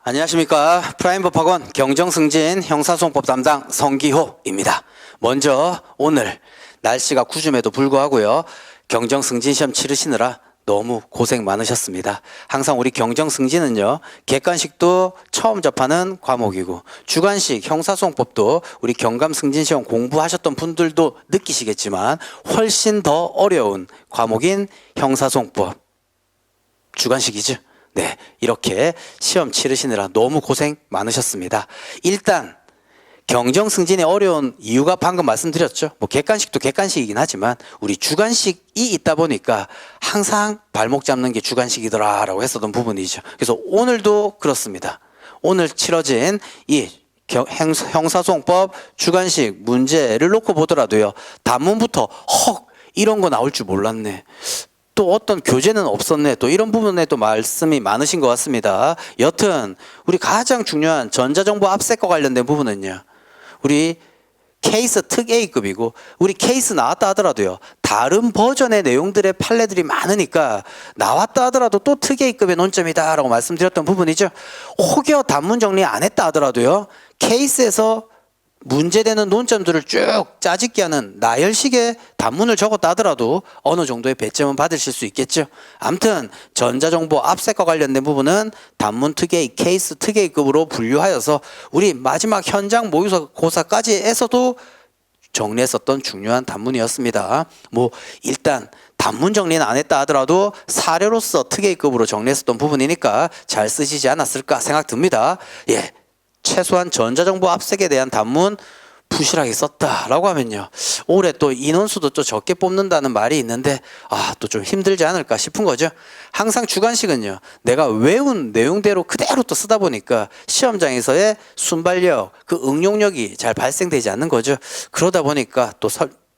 안녕하십니까. 프라임법학원 경정승진 형사소송법 담당 성기호입니다. 먼저 오늘 날씨가 구줌에도 불구하고요, 경정승진 시험 치르시느라 너무 고생 많으셨습니다. 항상 우리 경정승진은요, 객관식도 처음 접하는 과목이고 주관식 형사소송법도 우리 경감승진 시험 공부하셨던 분들도 느끼시겠지만 훨씬 더 어려운 과목인 형사소송법 주관식이죠. 네, 이렇게 시험 치르시느라 너무 고생 많으셨습니다. 일단 경정승진의 어려운 이유가 방금 말씀드렸죠. 뭐 객관식도 객관식이긴 하지만 우리 주관식이 있다 보니까 항상 발목 잡는 게 주관식이더라라고 했었던 부분이죠. 그래서 오늘도 그렇습니다. 오늘 치러진 이 형사소송법 주관식 문제를 놓고 보더라도요, 단문부터 이런 거 나올 줄 몰랐네, 또 어떤 교재는 없었네, 또 이런 부분에 또 말씀이 많으신 것 같습니다. 여튼 우리 가장 중요한 전자정보 압색과 관련된 부분은요, 우리 케이스 특 A급이고, 우리 케이스 나왔다 하더라도요, 다른 버전의 내용들의 판례들이 많으니까 나왔다 하더라도 또 특 A급의 논점이다 라고 말씀드렸던 부분이죠. 혹여 단문 정리 안 했다 하더라도요, 케이스에서 문제되는 논점들을 쭉 짜집기 하는 나열식의 단문을 적었다 하더라도 어느 정도의 배점은 받으실 수 있겠죠. 아무튼 전자정보 압색과 관련된 부분은 단문 특A, 케이스 특A급으로 분류하여서 우리 마지막 현장 모의고사까지 해서도 정리했었던 중요한 단문이었습니다. 뭐 일단 단문 정리는 안 했다 하더라도 사례로서 특A급으로 정리했었던 부분이니까 잘 쓰시지 않았을까 생각 듭니다. 예. 최소한 전자정보 압색에 대한 단문 부실하게 썼다라고 하면요, 올해 또 인원수도 또 적게 뽑는다는 말이 있는데 또 좀 힘들지 않을까 싶은 거죠. 항상 주관식은요, 내가 외운 내용대로 그대로 또 쓰다 보니까 시험장에서의 순발력, 그 응용력이 잘 발생되지 않는 거죠. 그러다 보니까 또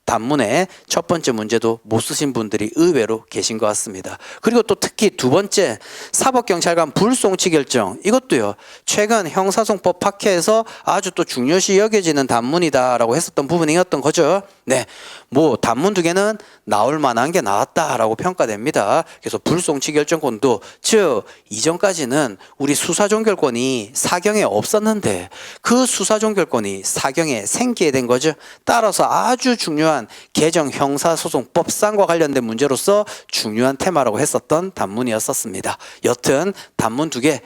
단문의 첫 번째 문제도 못 쓰신 분들이 의외로 계신 것 같습니다. 그리고 또 특히 두 번째, 사법경찰관 불송치 결정, 이것도요, 최근 형사소송법 파케에서 아주 또 중요시 여겨지는 단문이다라고 했었던 부분이었던 거죠. 네, 뭐 단문 두 개는 나올 만한 게 나왔다라고 평가됩니다. 그래서 불송치 결정권도, 즉 이전까지는 우리 수사종결권이 사경에 없었는데 그 수사종결권이 사경에 생기게 된 거죠. 따라서 아주 중요한 개정 형사소송법상과 관련된 문제로서 중요한 테마라고 했었던 단문이었었습니다. 여튼 단문 두 개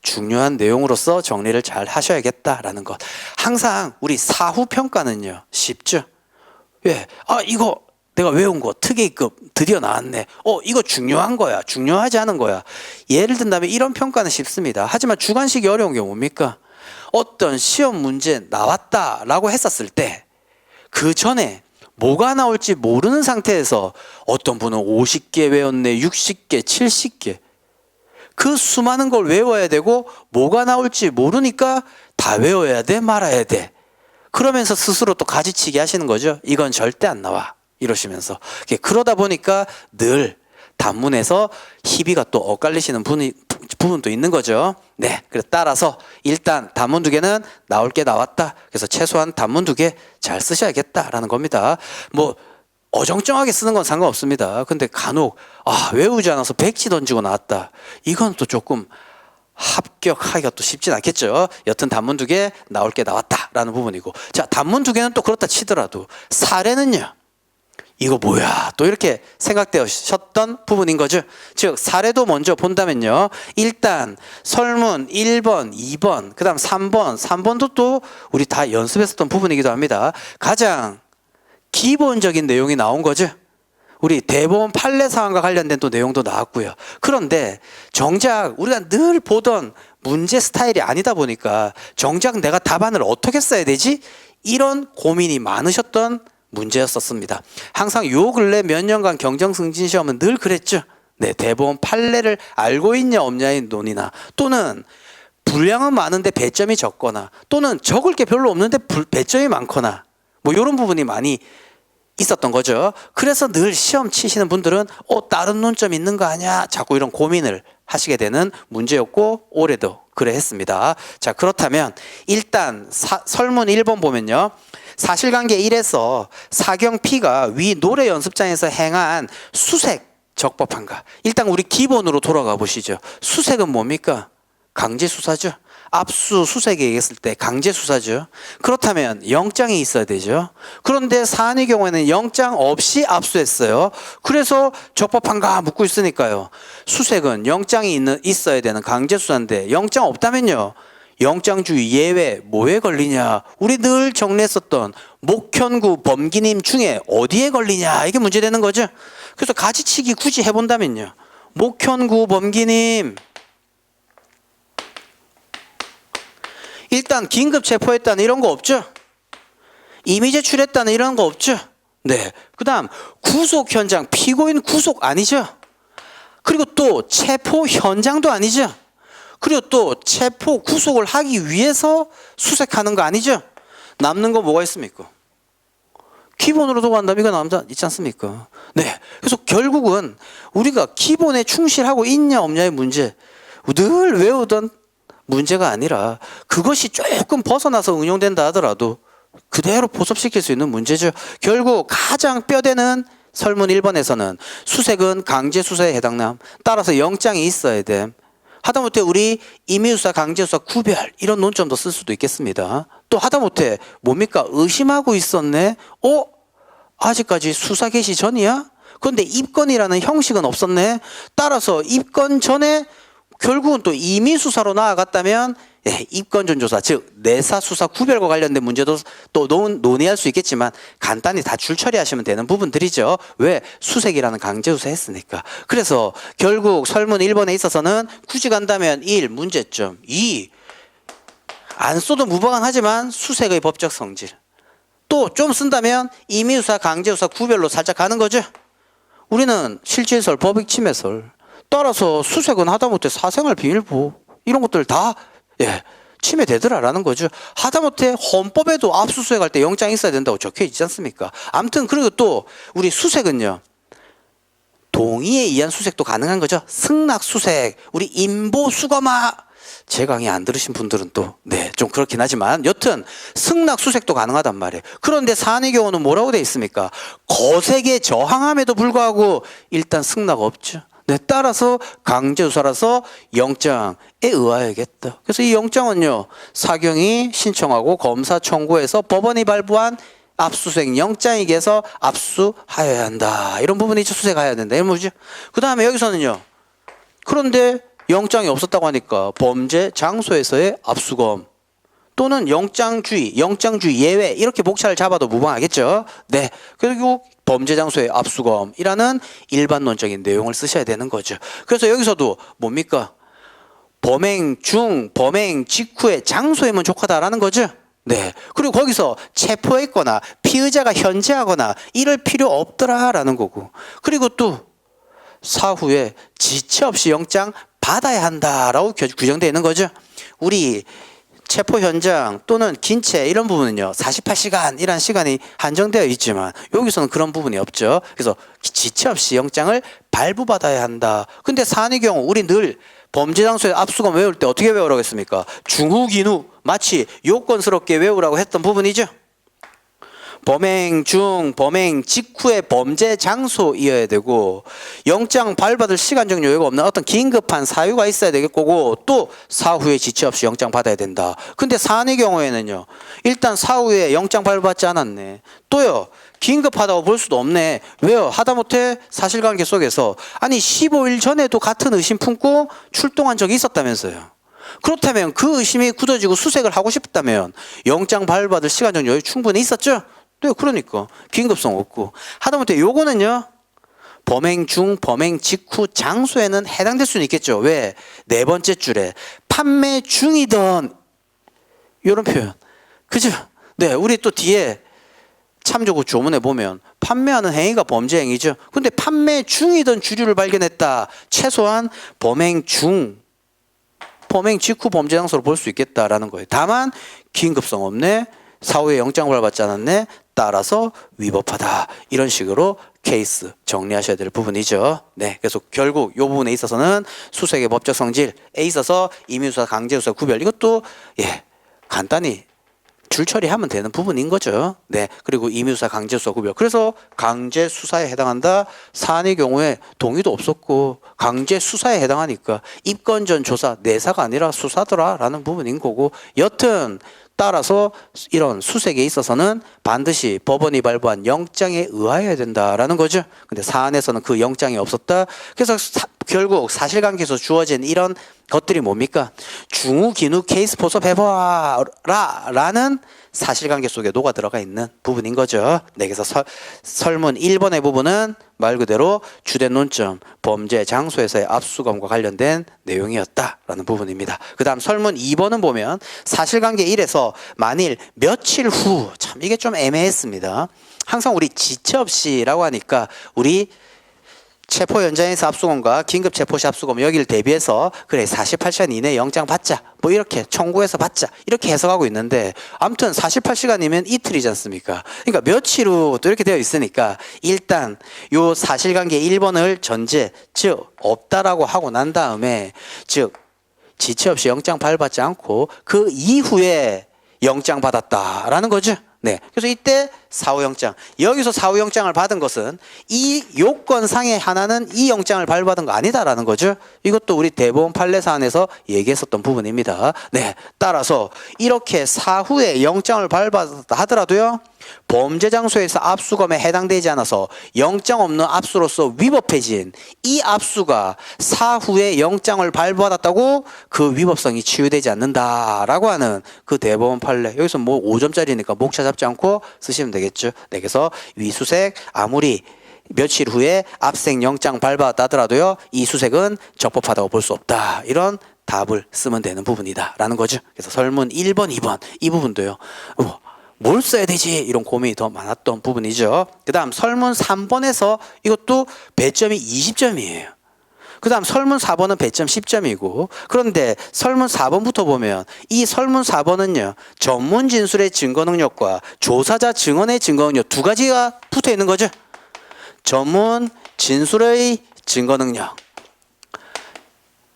중요한 내용으로서 정리를 잘 하셔야겠다라는 것. 항상 우리 사후평가는요, 쉽죠. 왜? 이거 내가 외운 거 특A급 드디어 나왔네. 이거 중요한 거야, 중요하지 않은 거야. 예를 든다면 이런 평가는 쉽습니다. 하지만 주관식이 어려운 게 뭡니까? 어떤 시험 문제 나왔다라고 했었을 때 그 전에 뭐가 나올지 모르는 상태에서 어떤 분은 50개 외웠네, 60개, 70개. 그 수많은 걸 외워야 되고 뭐가 나올지 모르니까 다 외워야 돼, 말아야 돼. 그러면서 스스로 또 가지치기 하시는 거죠. 이건 절대 안 나와, 이러시면서. 그러다 보니까 늘 단문에서 희비가 또 엇갈리시는 부분도 있는 거죠. 네, 그래서 따라서 일단 단문 두 개는 나올 게 나왔다. 그래서 최소한 단문 두 개 잘 쓰셔야겠다라는 겁니다. 뭐 어정쩡하게 쓰는 건 상관없습니다. 근데 간혹 외우지 않아서 백지 던지고 나왔다, 이건 또 조금 합격하기가 또 쉽진 않겠죠. 여튼 단문 두 개 나올 게 나왔다라는 부분이고, 자, 단문 두 개는 또 그렇다 치더라도 사례는요, 이거 뭐야, 또 이렇게 생각되셨던 부분인 거죠. 즉 사례도 먼저 본다면요, 일단 설문 1번, 2번, 그 다음 3번도 또 우리 다 연습했었던 부분이기도 합니다. 가장 기본적인 내용이 나온 거죠. 우리 대법원 판례 사항과 관련된 또 내용도 나왔고요. 그런데 정작 우리가 늘 보던 문제 스타일이 아니다 보니까 정작 내가 답안을 어떻게 써야 되지? 이런 고민이 많으셨던 문제였었습니다. 항상 요 근래 몇 년간 경정승진 시험은 늘 그랬죠. 네, 대법원 판례를 알고 있냐 없냐의 논의나, 또는 분량은 많은데 배점이 적거나, 또는 적을 게 별로 없는데 배점이 많거나, 뭐 이런 부분이 많이 있었던 거죠. 그래서 늘 시험 치시는 분들은 다른 논점 있는 거 아니야? 자꾸 이런 고민을 하시게 되는 문제였고, 올해도 그래 했습니다. 자, 그렇다면 일단 설문 1번 보면요, 사실관계 1에서 사경 P가 위 노래 연습장에서 행한 수색 적법한가? 일단 우리 기본으로 돌아가 보시죠. 수색은 뭡니까? 강제 수사죠. 압수수색에 얘기했을 때 강제 수사죠. 그렇다면 영장이 있어야 되죠. 그런데 사안의 경우에는 영장 없이 압수했어요. 그래서 적법한가 묻고 있으니까요. 수색은 영장이 있어야 되는 강제 수사인데 영장 없다면요. 영장주의 예외 뭐에 걸리냐. 우리 늘 정리했었던 목현구 범기님 중에 어디에 걸리냐. 이게 문제되는 거죠. 그래서 가지치기 굳이 해본다면요. 목현구 범기님 일단 긴급 체포했다는 이런 거 없죠? 이미 제출했다는 이런 거 없죠? 네. 그 다음 구속 현장 피고인 구속 아니죠? 그리고 또 체포 현장도 아니죠? 그리고 또 체포 구속을 하기 위해서 수색하는 거 아니죠? 남는 거 뭐가 있습니까? 기본으로 두고 한다면 이거 남자 있지 않습니까? 네. 그래서 결국은 우리가 기본에 충실하고 있냐 없냐의 문제 늘 외우던 문제가 아니라 그것이 조금 벗어나서 응용된다 하더라도 그대로 포섭시킬 수 있는 문제죠. 결국 가장 뼈대는 설문 1번에서는 수색은 강제 수사에 해당남. 따라서 영장이 있어야 돼. 하다못해 우리 임의수사 강제수사 구별 이런 논점도 쓸 수도 있겠습니다. 또 하다못해 뭡니까? 의심하고 있었네. 아직까지 수사 개시 전이야? 그런데 입건이라는 형식은 없었네. 따라서 입건 전에 결국은 또 임의수사로 나아갔다면 입건전조사 즉 내사수사 구별과 관련된 문제도 또 논의할 수 있겠지만 간단히 다 줄처리하시면 되는 부분들이죠. 왜? 수색이라는 강제수사 했으니까. 그래서 결국 설문 1번에 있어서는 굳이 간다면 1. 문제점 2. 안 써도 무방하지만 수색의 법적 성질. 또 좀 쓴다면 임의수사 강제수사 구별로 살짝 가는 거죠. 우리는 실질설 법익침해설 따라서 수색은 하다못해 사생활 비밀보호 이런 것들 다 침해되더라라는 거죠. 하다못해 헌법에도 압수수색할 때 영장이 있어야 된다고 적혀 있지 않습니까? 아무튼 그리고 또 우리 수색은요. 동의에 의한 수색도 가능한 거죠. 승낙수색 우리 인보수거마 제 강의 안 들으신 분들은 또 좀 그렇긴 하지만 여튼 승낙수색도 가능하단 말이에요. 그런데 사안의 경우는 뭐라고 돼 있습니까? 거세게 저항함에도 불구하고 일단 승낙 없죠. 따라서 강제수사라서 영장에 의하여야겠다. 그래서 이 영장은요. 사경이 신청하고 검사 청구해서 법원이 발부한 압수수색 영장이기 해서 압수하여야 한다. 이런 부분이 수색해야 된다. 이런 거죠. 그 다음에 여기서는요. 그런데 영장이 없었다고 하니까 범죄 장소에서의 압수검 또는 영장주의 예외 이렇게 목차를 잡아도 무방하겠죠. 네. 그리고 범죄 장소의 압수검이라는 일반론적인 내용을 쓰셔야 되는 거죠. 그래서 여기서도 뭡니까? 범행 중, 범행 직후의 장소에만 족하다라는 거죠. 네. 그리고 거기서 체포했거나 피의자가 현재하거나 이럴 필요 없더라라는 거고. 그리고 또 사후에 지체 없이 영장 받아야 한다라고 규정되어 있는 거죠. 우리 체포 현장 또는 긴체 이런 부분은요 48시간이라는 시간이 한정되어 있지만 여기서는 그런 부분이 없죠. 그래서 지체 없이 영장을 발부받아야 한다. 근데 사안의 경우 우리 늘 범죄 장소에 압수검 외울 때 어떻게 외우라고 했습니까? 중후긴후 마치 요건스럽게 외우라고 했던 부분이죠. 범행 중, 범행 직후의 범죄 장소이어야 되고 영장 발부받을 시간적 여유가 없는 어떤 긴급한 사유가 있어야 될 거고 또 사후에 지체 없이 영장 받아야 된다. 근데 사안의 경우에는요. 일단 사후에 영장 발부받지 않았네. 또요. 긴급하다고 볼 수도 없네. 왜요? 하다못해 사실관계 속에서 아니 15일 전에도 같은 의심 품고 출동한 적이 있었다면서요. 그렇다면 그 의심이 굳어지고 수색을 하고 싶다면 영장 발부받을 시간적 여유 충분히 있었죠? 네, 그러니까 긴급성 없고 하다못해 요거는요 범행 중 범행 직후 장소에는 해당될 수는 있겠죠. 왜? 네 번째 줄에 판매 중이던 이런 표현 그죠? 네, 우리 또 뒤에 참조구 조문에 보면 판매하는 행위가 범죄 행위죠. 근데 판매 중이던 주류를 발견했다. 최소한 범행 중 범행 직후 범죄 장소로 볼 수 있겠다라는 거예요. 다만 긴급성 없네. 사후에 영장 발부받지 않았네. 따라서 위법하다. 이런 식으로 케이스 정리하셔야 될 부분이죠. 네, 그래서 결국 이 부분에 있어서는 수색의 법적 성질에 있어서 임의수사, 강제수사 구별 이것도 간단히 줄 처리하면 되는 부분인 거죠. 네. 그리고 임의수사, 강제수사 구별. 그래서 강제수사에 해당한다. 사안의 경우에 동의도 없었고 강제수사에 해당하니까 입건 전 조사, 내사가 아니라 수사더라라는 부분인 거고, 여튼 따라서 이런 수색에 있어서는 반드시 법원이 발부한 영장에 의하여야 된다라는 거죠. 근데 사안에서는 그 영장이 없었다. 그래서 결국 사실관계에서 주어진 이런 것들이 뭡니까? 중후긴후 케이스 포섭해봐라라는 사실관계 속에 녹아 들어가 있는 부분인 거죠. 네, 그래서 설문 1번의 부분은 말 그대로 주된 논점, 범죄 장소에서의 압수검과 관련된 내용이었다라는 부분입니다. 그 다음 설문 2번은 보면 사실관계 1에서 만일 며칠 후, 참 이게 좀 애매했습니다. 항상 우리 지체 없이라고 하니까 우리 체포 현장에서 압수검과 긴급 체포시 압수검 여기를 대비해서 그래 48시간 이내에 영장 받자, 뭐 이렇게 청구해서 받자, 이렇게 해석하고 있는데 아무튼 48시간이면 이틀이지 않습니까? 그러니까 며칠 후 또 이렇게 되어 있으니까 일단 요 사실관계 1번을 전제, 즉 없다라고 하고 난 다음에, 즉 지체 없이 영장 발부받지 않고 그 이후에 영장 받았다라는 거죠. 네. 그래서 이때 사후영장, 여기서 사후영장을 받은 것은 이 요건상의 하나는 이 영장을 발부받은 거 아니다라는 거죠. 이것도 우리 대법원 판례 사안에서 얘기했었던 부분입니다. 네. 따라서 이렇게 사후에 영장을 발부받았다 하더라도요, 범죄 장소에서 압수검에 해당되지 않아서 영장 없는 압수로서 위법해진 이 압수가 사후에 영장을 발부받았다고 그 위법성이 치유되지 않는다라고 하는 그 대법원 판례, 여기서 뭐 5점짜리니까 목차 잡지 않고 쓰시면 되겠죠. 네, 그래서 위수색 아무리 며칠 후에 압생 영장 발부받았다 하더라도요, 이 수색은 적법하다고 볼 수 없다, 이런 답을 쓰면 되는 부분이다 라는 거죠. 그래서 설문 1번, 2번 이 부분도요, 뭘 써야 되지? 이런 고민이 더 많았던 부분이죠. 그 다음 설문 3번에서 이것도 배점이 20점이에요. 그 다음 설문 4번은 배점 10점이고, 그런데 설문 4번부터 보면 이 설문 4번은요, 전문 진술의 증거 능력과 조사자 증언의 증거 능력 두 가지가 붙어 있는 거죠. 전문 진술의 증거 능력,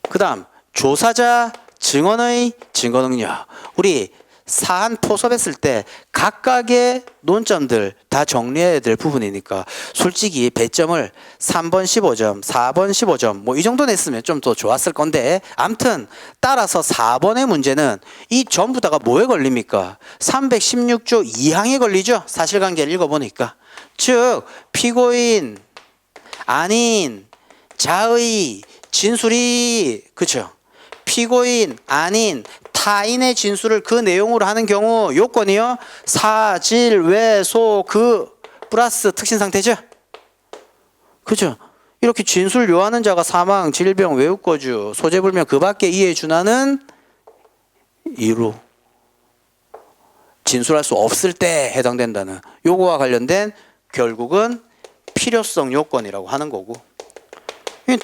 그 다음 조사자 증언의 증거 능력. 우리 사안 포섭했을 때 각각의 논점들 다 정리해야 될 부분이니까 솔직히 배점을 3번 15점, 4번 15점 뭐 이 정도 냈으면 좀 더 좋았을 건데, 암튼 따라서 4번의 문제는 이 전부 다가 뭐에 걸립니까? 316조 2항에 걸리죠. 사실관계를 읽어보니까. 즉 피고인 아닌 자의 진술이, 그쵸? 피고인 아닌 타인의 진술을 그 내용으로 하는 경우 요건이요, 사질 외소 그 플러스 특신 상태죠. 그죠? 이렇게 진술 요하는 자가 사망, 질병, 외유거주, 소재불명 그 밖에 이에 준하는 이유로 진술할 수 없을 때 해당된다는 요거와 관련된 결국은 필요성 요건이라고 하는 거고,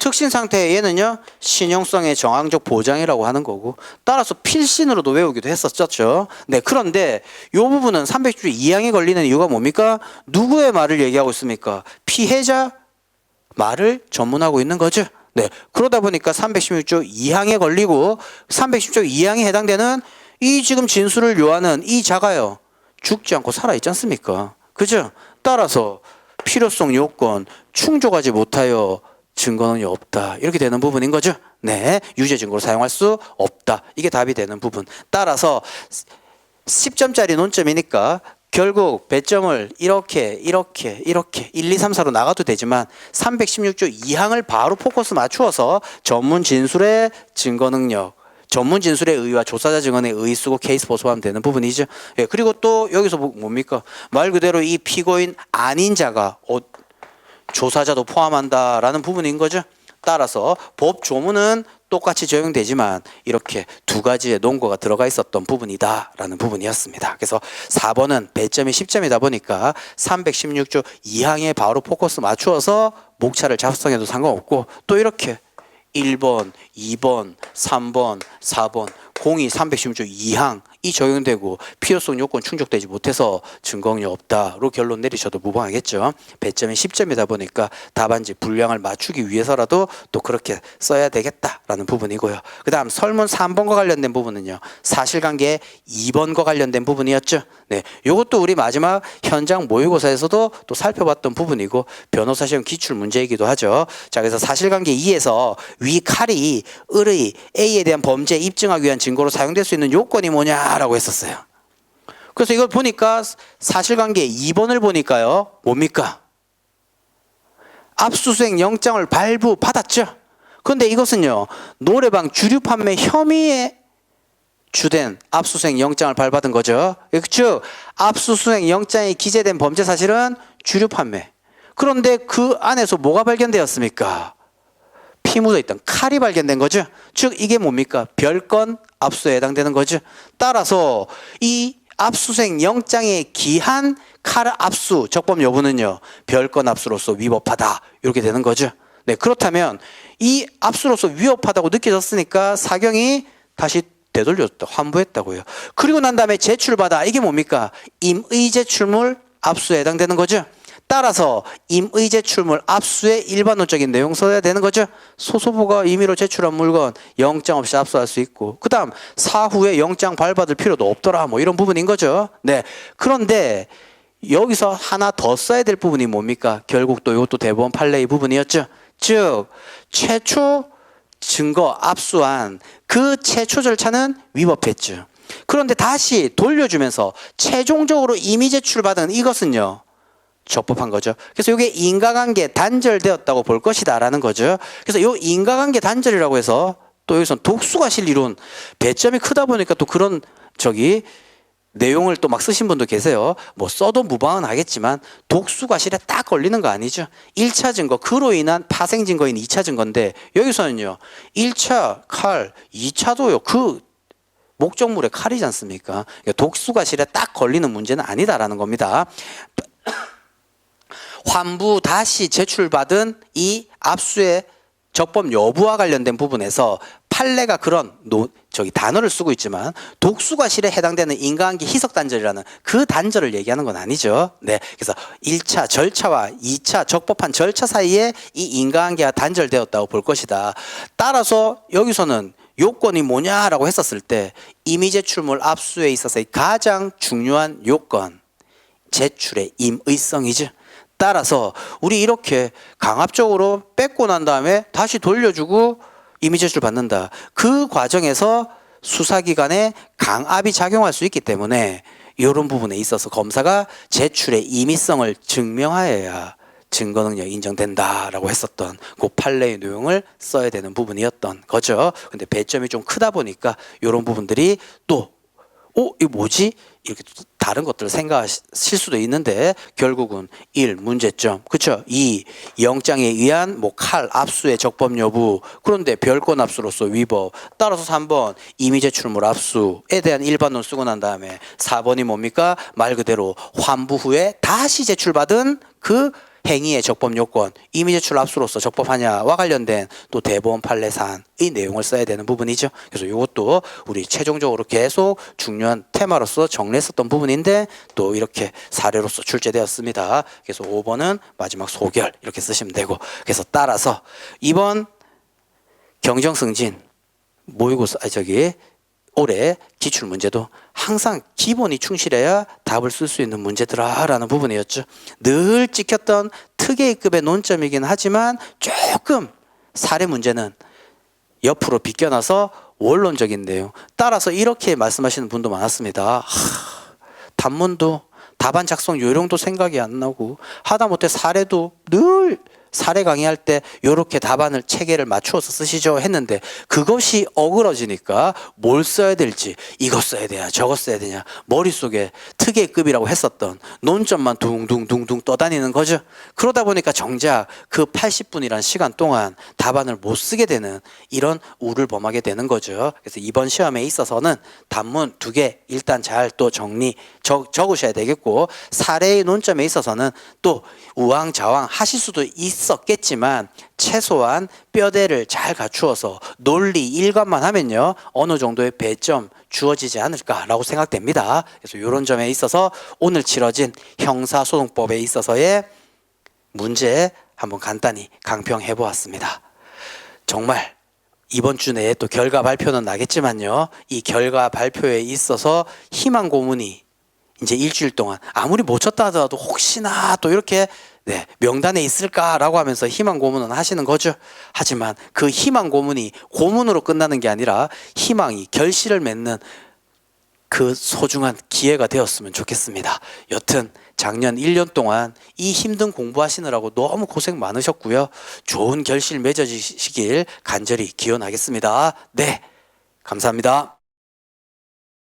특신 상태 얘는요 신용성의 정황적 보장이라고 하는 거고, 따라서 필신으로도 외우기도 했었죠. 네, 그런데 이 부분은 310조 2항에 걸리는 이유가 뭡니까? 누구의 말을 얘기하고 있습니까? 피해자 말을 전문하고 있는 거죠. 네, 그러다 보니까 316조 2항에 걸리고, 310조 2항에 해당되는 이 지금 진술을 요하는 이 자가요 죽지 않고 살아있지 않습니까? 그죠? 따라서 필요성 요건 충족하지 못하여 증거는 없다, 이렇게 되는 부분인 거죠. 네, 유죄 증거로 사용할 수 없다, 이게 답이 되는 부분. 따라서 10점짜리 논점이니까 결국 배점을 이렇게 1, 2, 3, 4로 나가도 되지만 316조 2항을 바로 포커스 맞추어서 전문 진술의 증거 능력, 전문 진술의 의의와 조사자 증언의 의의 쓰고 케이스 보수하면 되는 부분이죠. 예, 그리고 또 여기서 뭡니까? 말 그대로 이 피고인 아닌 자가 조사자도 포함한다라는 부분인 거죠. 따라서 법 조문은 똑같이 적용되지만 이렇게 두 가지의 논거가 들어가 있었던 부분이다라는 부분이었습니다. 그래서 4번은 배점이 10점이다 보니까 316조 2항에 바로 포커스 맞추어서 목차를 작성해도 상관없고, 또 이렇게 1번, 2번, 3번, 4번, 02 316조 2항 이 적용되고 필요성 요건 충족되지 못해서 증거응용 없다로 결론 내리셔도 무방하겠죠. 배점이 10점이다 보니까 답안지 분량을 맞추기 위해서라도 또 그렇게 써야 되겠다라는 부분이고요. 그 다음 설문 3번과 관련된 부분은요. 사실관계 2번과 관련된 부분이었죠. 네, 요것도 우리 마지막 현장 모의고사에서도 또 살펴봤던 부분이고 변호사 시험 기출 문제이기도 하죠. 자, 그래서 사실관계 2에서 위 칼이 을의 A에 대한 범죄 입증하기 위한 증거로 사용될 수 있는 요건이 뭐냐라고 했었어요. 그래서 이걸 보니까 사실관계 2번을 보니까요. 뭡니까? 압수수색 영장을 발부받았죠. 그런데 이것은요. 노래방 주류 판매 혐의에 주된 압수수색 영장을 발부받은 거죠. 즉 압수수색 영장에 기재된 범죄 사실은 주류 판매. 그런데 그 안에서 뭐가 발견되었습니까? 피 묻어있던 칼이 발견된 거죠. 즉 이게 뭡니까? 별건 압수에 해당되는 거죠. 따라서 이 압수수색 영장에 기한 칼 압수 적법 여부는요. 별건 압수로서 위법하다. 이렇게 되는 거죠. 네, 그렇다면 이 압수로서 위법하다고 느껴졌으니까 사경이 다시 되돌렸다. 환부했다고요. 그리고 난 다음에 제출받아. 이게 뭡니까? 임의 제출물 압수에 해당되는 거죠. 따라서 임의 제출물 압수의 일반론적인 내용 써야 되는 거죠. 소소보가 임의로 제출한 물건 영장 없이 압수할 수 있고 그 다음 사후에 영장 발부받을 필요도 없더라 뭐 이런 부분인 거죠. 네. 그런데 여기서 하나 더 써야 될 부분이 뭡니까? 결국 또 이것도 대법원 판례의 부분이었죠. 즉 최초 증거 압수한 그 최초 절차는 위법했죠. 그런데 다시 돌려주면서 최종적으로 임의 제출받은 이것은요. 적법한 거죠. 그래서 이게 인과관계 단절되었다고 볼 것이다라는 거죠. 그래서 이 인과관계 단절이라고 해서 또 여기서 독수과실 이론 배점이 크다 보니까 또 그런 내용을 또 막 쓰신 분도 계세요. 뭐 써도 무방은 하겠지만 독수과실에 딱 걸리는 거 아니죠. 1차 증거 그로 인한 파생 증거인 2차 증거인데 여기서는요. 1차 칼, 2차도요. 그 목적물의 칼이지 않습니까? 그러니까 독수과실에 딱 걸리는 문제는 아니다라는 겁니다. 환부 다시 제출받은 이 압수의 적법 여부와 관련된 부분에서 판례가 그런 단어를 쓰고 있지만 독수과실에 해당되는 인과관계 희석 단절이라는 그 단절을 얘기하는 건 아니죠. 네, 그래서 1차 절차와 2차 적법한 절차 사이에 이 인과관계가 단절되었다고 볼 것이다. 따라서 여기서는 요건이 뭐냐라고 했었을 때 임의 제출물 압수에 있어서의 가장 중요한 요건 제출의 임의성이죠. 따라서 우리 이렇게 강압적으로 뺏고 난 다음에 다시 돌려주고 임의 제출 받는다. 그 과정에서 수사기관에 강압이 작용할 수 있기 때문에 이런 부분에 있어서 검사가 제출의 임의성을 증명하여야 증거능력이 인정된다라고 했었던 그 판례의 내용을 써야 되는 부분이었던 거죠. 근데 배점이 좀 크다 보니까 이런 부분들이 또 이거 뭐지? 이렇게 다른 것들을 생각하실 수도 있는데 결국은 1. 문제점. 그렇죠? 2. 영장에 의한 칼 압수의 적법 여부. 그런데 별건 압수로서 위법. 따라서 3번 임의 제출물 압수에 대한 일반론 쓰고 난 다음에 4번이 뭡니까? 말 그대로 환부 후에 다시 제출받은 그 행위의 적법 요건, 임의 제출 압수로서 적법하냐와 관련된 또 대법원 판례 사안의 내용을 써야 되는 부분이죠. 그래서 이것도 우리 최종적으로 계속 중요한 테마로서 정리했었던 부분인데 또 이렇게 사례로서 출제되었습니다. 그래서 5번은 마지막 소결 이렇게 쓰시면 되고 그래서 따라서 이번 경정승진 모의고사 올해 기출문제도 항상 기본이 충실해야 답을 쓸 수 있는 문제더라라는 부분이었죠. 늘 찍혔던 특혜급의 논점이긴 하지만 조금 사례 문제는 옆으로 비껴나서 원론적인 내용. 따라서 이렇게 말씀하시는 분도 많았습니다. 단문도 답안 작성 요령도 생각이 안 나고 하다못해 사례도 늘 사례 강의할 때 이렇게 답안을 체계를 맞추어서 쓰시죠 했는데 그것이 어그러지니까 뭘 써야 될지 이거 써야 되냐 저거 써야 되냐 머릿속에 특혜급이라고 했었던 논점만 둥둥둥둥 떠다니는 거죠. 그러다 보니까 정작 그 80분이라는 시간 동안 답안을 못 쓰게 되는 이런 우를 범하게 되는 거죠. 그래서 이번 시험에 있어서는 단문 2개 일단 잘 또 적으셔야 되겠고 사례의 논점에 있어서는 또 우왕좌왕 하실 수도 있었겠지만 최소한 뼈대를 잘 갖추어서 논리 일관만 하면요 어느 정도의 배점 주어지지 않을까라고 생각됩니다. 그래서 이런 점에 있어서 오늘 치러진 형사소송법에 있어서의 문제 한번 간단히 강평해 보았습니다. 정말 이번 주 내에 또 결과 발표는 나겠지만요 이 결과 발표에 있어서 희망 고문이 이제 일주일 동안 아무리 못 쳤다 하더라도 혹시나 또 이렇게 명단에 있을까라고 하면서 희망 고문은 하시는 거죠. 하지만 그 희망 고문이 고문으로 끝나는 게 아니라 희망이 결실을 맺는 그 소중한 기회가 되었으면 좋겠습니다. 여튼 작년 1년 동안 이 힘든 공부하시느라고 너무 고생 많으셨고요. 좋은 결실 맺어지시길 간절히 기원하겠습니다. 네, 감사합니다.